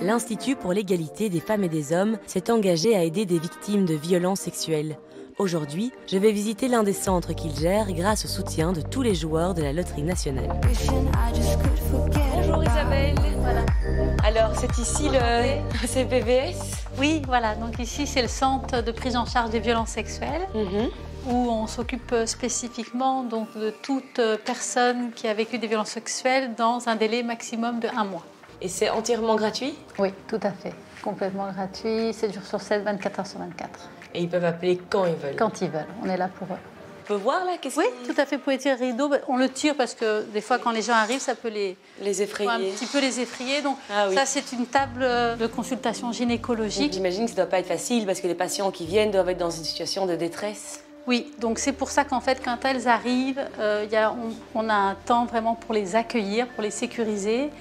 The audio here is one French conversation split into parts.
L'Institut pour l'égalité des femmes et des hommes s'est engagé à aider des victimes de violences sexuelles. Aujourd'hui, je vais visiter l'un des centres qu'il gère grâce au soutien de tous les joueurs de la Loterie nationale. Bonjour Isabelle. Voilà. Alors, c'est ici le CPVS? Oui, voilà. Donc ici, c'est le centre de prise en charge des violences sexuelles. Où on s'occupe spécifiquement donc, de toute personne qui a vécu des violences sexuelles dans un délai maximum de 1 mois. Et c'est entièrement gratuit? Oui, tout à fait. Complètement gratuit, 7 jours sur 7, 24 heures sur 24. Et ils peuvent appeler quand ils veulent? Quand ils veulent, on est là pour eux. On peut voir là? Oui, tout à fait, vous pouvez tirer le rideau. On le tire parce que des fois, quand les gens arrivent, ça peut les effrayer. Un petit peu les effrayer. Donc oui. Ça, c'est une table de consultation gynécologique. J'imagine que ça ne doit pas être facile parce que les patients qui viennent doivent être dans une situation de détresse. Oui, donc c'est pour ça qu'en fait, quand elles arrivent, on a un temps vraiment pour les accueillir, pour les sécuriser.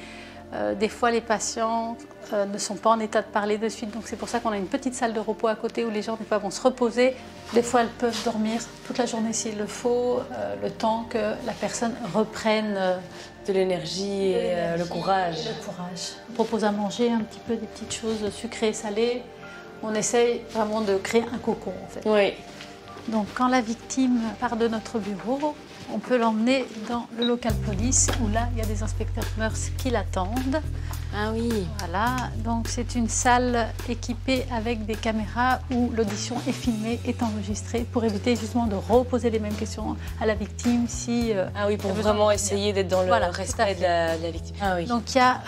Des fois, les patients ne sont pas en état de parler de suite, donc c'est pour ça qu'on a une petite salle de repos à côté où les gens des fois vont se reposer. Des fois, elles peuvent dormir toute la journée s'il le faut, le temps que la personne reprenne de l'énergie et le courage. On propose à manger un petit peu des petites choses sucrées et salées. On essaye vraiment de créer un cocon en fait. Oui. Donc quand la victime part de notre bureau, on peut l'emmener dans le local police où là, il y a des inspecteurs mœurs qui l'attendent. Ah oui. Voilà, donc c'est une salle équipée avec des caméras où l'audition est filmée, est enregistrée pour éviter justement de reposer les mêmes questions à la victime si... ah oui, pour vraiment essayer d'être dans le respect de la victime. Ah oui. Donc il y a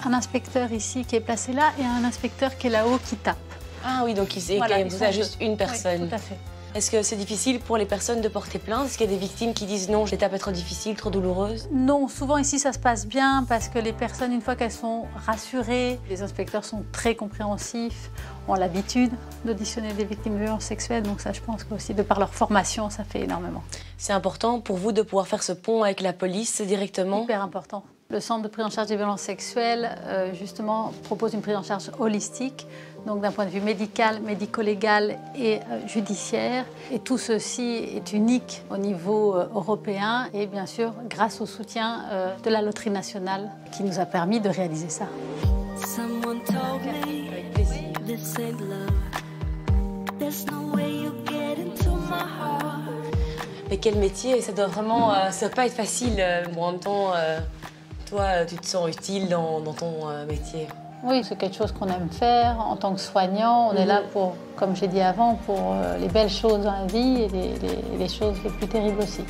un inspecteur ici qui est placé là et un inspecteur qui est là-haut qui tape. Ah oui, donc vous avez juste une personne. Oui, tout à fait. Est-ce que c'est difficile pour les personnes de porter plainte? Est-ce qu'il y a des victimes qui disent non, l'étape est trop difficile, trop douloureuse? Non, souvent ici ça se passe bien parce que les personnes, une fois qu'elles sont rassurées, les inspecteurs sont très compréhensifs, ont l'habitude d'auditionner des victimes de violences sexuelles, donc ça je pense qu'aussi de par leur formation, ça fait énormément. C'est important pour vous de pouvoir faire ce pont avec la police directement? Hyper important. Le centre de prise en charge des violences sexuelles, justement, propose une prise en charge holistique, donc d'un point de vue médical, médico-légal et judiciaire. Et tout ceci est unique au niveau européen et bien sûr grâce au soutien de la Loterie nationale qui nous a permis de réaliser ça. Avec plaisir. Mais quel métier, ça doit vraiment, ça doit pas être facile. Bon, en même temps, toi, tu te sens utile dans ton métier. Oui, c'est quelque chose qu'on aime faire en tant que soignant. On est là pour, comme j'ai dit avant, pour les belles choses dans la vie et les choses les plus terribles aussi.